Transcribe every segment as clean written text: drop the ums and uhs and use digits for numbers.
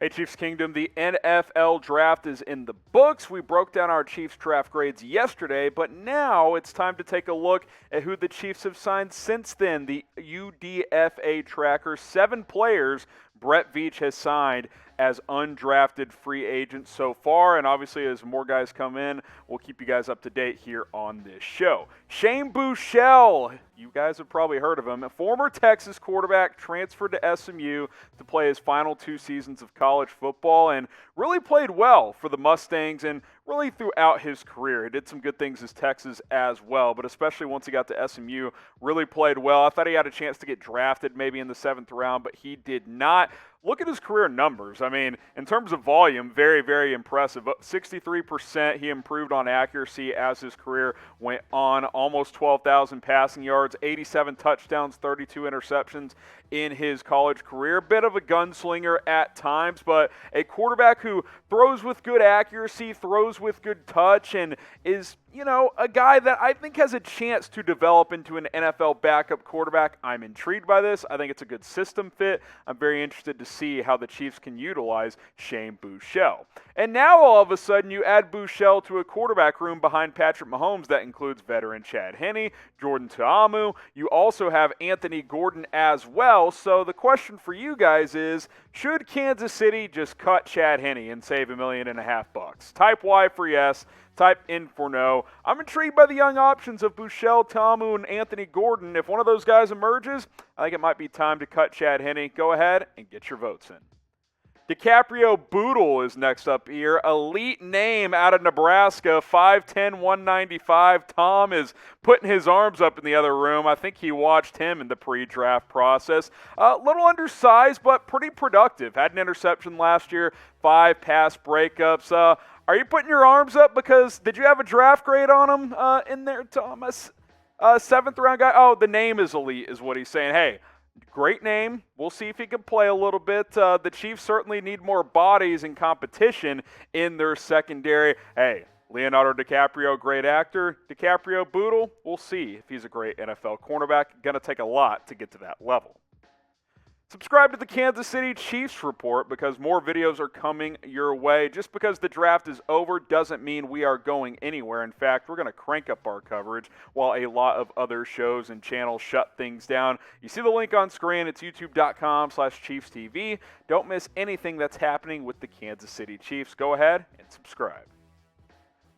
Hey Chiefs Kingdom, the NFL draft is in the books. We broke down our Chiefs draft grades yesterday, but now it's time to take a look at who the Chiefs have signed since then. The UDFA tracker, 7 players Brett Veach has signed as undrafted free agents so far, and obviously as more guys come in, we'll keep you guys up to date here on this show. Shane Buechele, you guys have probably heard of him, a former Texas quarterback, transferred to SMU to play his final 2 seasons of college football and really played well for the Mustangs and really throughout his career. He did some good things as Texas as well, but especially once he got to SMU, really played well. I thought he had a chance to get drafted maybe in the 7th round, but he did not. Look at his career numbers. I mean, in terms of volume, very, very impressive. 63% he improved on accuracy as his career went on. Almost 12,000 passing yards, 87 touchdowns, 32 interceptions in his college career. Bit of a gunslinger at times, but a quarterback who throws with good accuracy, throws with good touch, and is, a guy that I think has a chance to develop into an NFL backup quarterback. I'm intrigued by this. I think it's a good system fit. I'm very interested to see how the Chiefs can utilize Shane Buechele. And now all of a sudden you add Buechele to a quarterback room behind Patrick Mahomes that includes veteran Chad Henne, Jordan Ta'Amu. You also have Anthony Gordan as well. So the question for you guys is, should Kansas City just cut Chad Henne and save $1.5 million? Type Y for yes. Type in for no. I'm intrigued by the young options of Buechele, Ta'Amu, and Anthony Gordan. If one of those guys emerges, I think it might be time to cut Chad Henne. Go ahead and get your votes in. Dicaprio Bootle is next up here. Elite name out of Nebraska, 5'10", 195. Tom is putting his arms up in the other room. I think he watched him in the pre-draft process. A little undersized, but pretty productive. Had an interception last year, 5 pass breakups. Are you putting your arms up because did you have a draft grade on him in there, Thomas? 7th round guy. Oh, the name is elite is what he's saying. Hey, great name. We'll see if he can play a little bit. The Chiefs certainly need more bodies and competition in their secondary. Hey, Leonardo DiCaprio, great actor. Dicaprio Bootle, we'll see if he's a great NFL cornerback. Going to take a lot to get to that level. Subscribe to the Kansas City Chiefs Report because more videos are coming your way. Just because the draft is over doesn't mean we are going anywhere. In fact, we're going to crank up our coverage while a lot of other shows and channels shut things down. You see the link on screen. It's youtube.com/ChiefsTV. Don't miss anything that's happening with the Kansas City Chiefs. Go ahead and subscribe.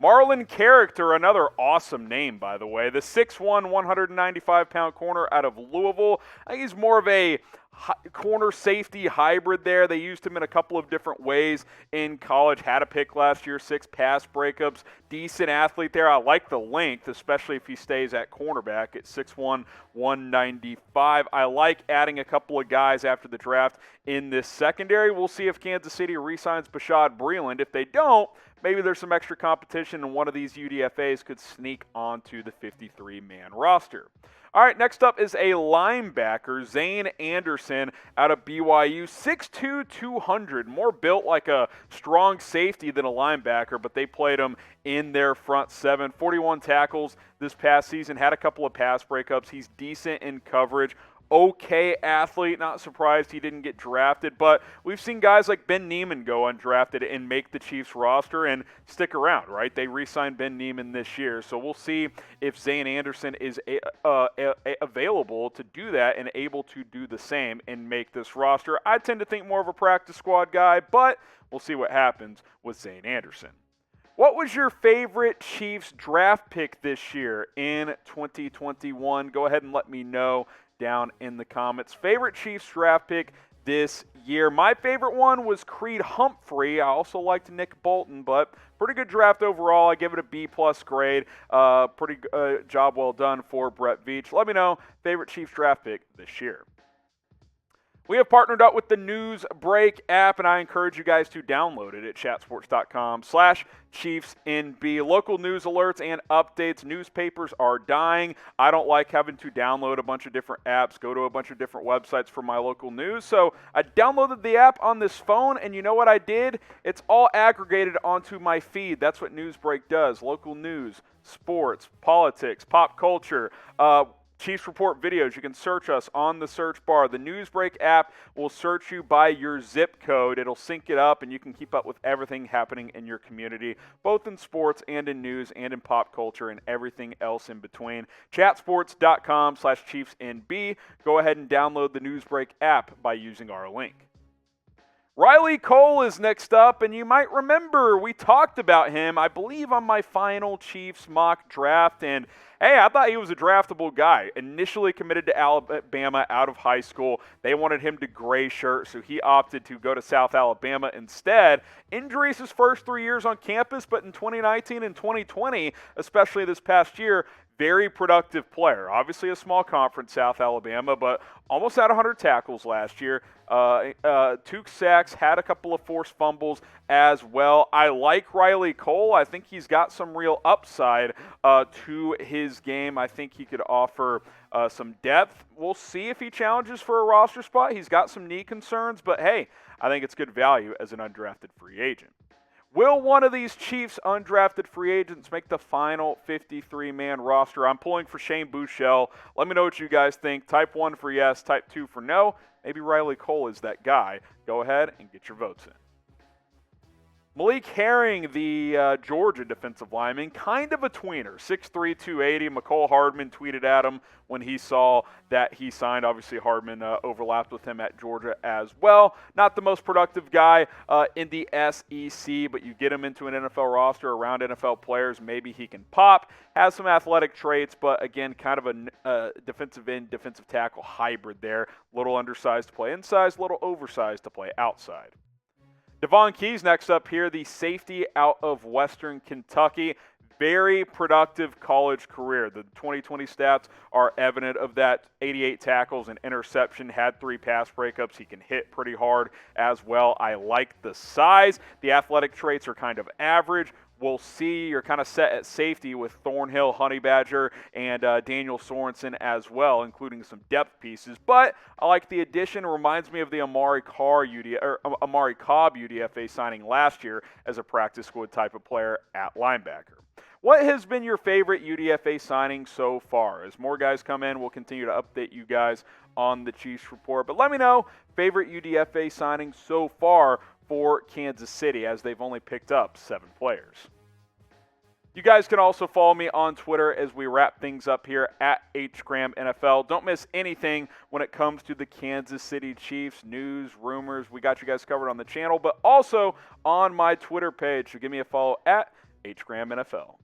Marlon Character, another awesome name, by the way. The 6'1", 195-pound corner out of Louisville. I think he's more of a corner safety hybrid there. They used him in a couple of different ways in college. Had a pick last year, 6 pass breakups. Decent athlete there. I like the length, especially if he stays at cornerback at 6'1", 195. I like adding a couple of guys after the draft in this secondary. We'll see if Kansas City re-signs Bashaud Breeland. If they don't, maybe there's some extra competition and one of these UDFAs could sneak onto the 53-man roster. All right, next up is a linebacker, Zayne Anderson out of BYU, 6'2", 200, more built like a strong safety than a linebacker, but they played him in their front 7. 41 tackles this past season, had a couple of pass breakups. He's decent in coverage. Okay athlete, not surprised he didn't get drafted, but we've seen guys like Ben Niemann go undrafted and make the Chiefs roster and stick around, right? They re-signed Ben Niemann this year, so we'll see if Zayne Anderson is available to do that and able to do the same and make this roster. I tend to think more of a practice squad guy, but we'll see what happens with Zayne Anderson. What was your favorite Chiefs draft pick this year in 2021? Go ahead and let me know down in the comments. Favorite Chiefs draft pick this year. My favorite one was Creed Humphrey. I also liked Nick Bolton, but pretty good draft overall. I give it a B+ grade. Pretty job well done for Brett Veach. Let me know favorite Chiefs draft pick this year. We have partnered up with the News Break app, and I encourage you guys to download it at chatsports.com/ChiefsNB. Local news alerts and updates. Newspapers are dying. I don't like having to download a bunch of different apps, go to a bunch of different websites for my local news. So I downloaded the app on this phone, and you know what I did? It's all aggregated onto my feed. That's what News Break does. Local news, sports, politics, pop culture, Chiefs Report videos, you can search us on the search bar. The Newsbreak app will search you by your zip code. It'll sync it up, and you can keep up with everything happening in your community, both in sports and in news and in pop culture and everything else in between. Chatsports.com/ChiefsNB. Go ahead and download the Newsbreak app by using our link. Riley Cole is next up, and you might remember we talked about him, I believe, on my final Chiefs mock draft, and hey, I thought he was a draftable guy. Initially committed to Alabama out of high school. They wanted him to gray shirt, so he opted to go to South Alabama instead. Injuries his first 3 years on campus, but in 2019 and 2020, especially this past year, very productive player. Obviously a small conference, South Alabama, but almost had 100 tackles last year. 2 sacks, had a couple of forced fumbles as well. I like Riley Cole. I think he's got some real upside to his game. I think he could offer some depth. We'll see if he challenges for a roster spot. He's got some knee concerns, but hey, I think it's good value as an undrafted free agent. Will one of these Chiefs undrafted free agents make the final 53-man roster? I'm pulling for Shane Buechele. Let me know what you guys think. Type 1 for yes, type 2 for no. Maybe Riley Cole is that guy. Go ahead and get your votes in. Malik Herring, the Georgia defensive lineman, kind of a tweener, 6'3", 280. McCole Hardman tweeted at him when he saw that he signed. Obviously, Hardman overlapped with him at Georgia as well. Not the most productive guy in the SEC, but you get him into an NFL roster around NFL players, maybe he can pop. Has some athletic traits, but again, kind of a defensive end, defensive tackle hybrid there. Little undersized to play inside, little oversized to play outside. Devon Keys next up here, the safety out of Western Kentucky. Very productive college career. The 2020 stats are evident of that. 88 tackles, an interception, had 3 pass breakups. He can hit pretty hard as well. I like the size. The athletic traits are kind of average. We'll see. You're kind of set at safety with Thornhill, Honey Badger, and Daniel Sorensen as well, including some depth pieces. But I like the addition. It reminds me of the Amari Cobb UDFA signing last year as a practice squad type of player at linebacker. What has been your favorite UDFA signing so far? As more guys come in, we'll continue to update you guys on the Chiefs Report. But let me know favorite UDFA signing so far for Kansas City, as they've only picked up 7 players. You guys can also follow me on Twitter as we wrap things up here at HGramNFL. Don't miss anything when it comes to the Kansas City Chiefs, news, rumors. We got you guys covered on the channel, but also on my Twitter page. So give me a follow at HGramNFL.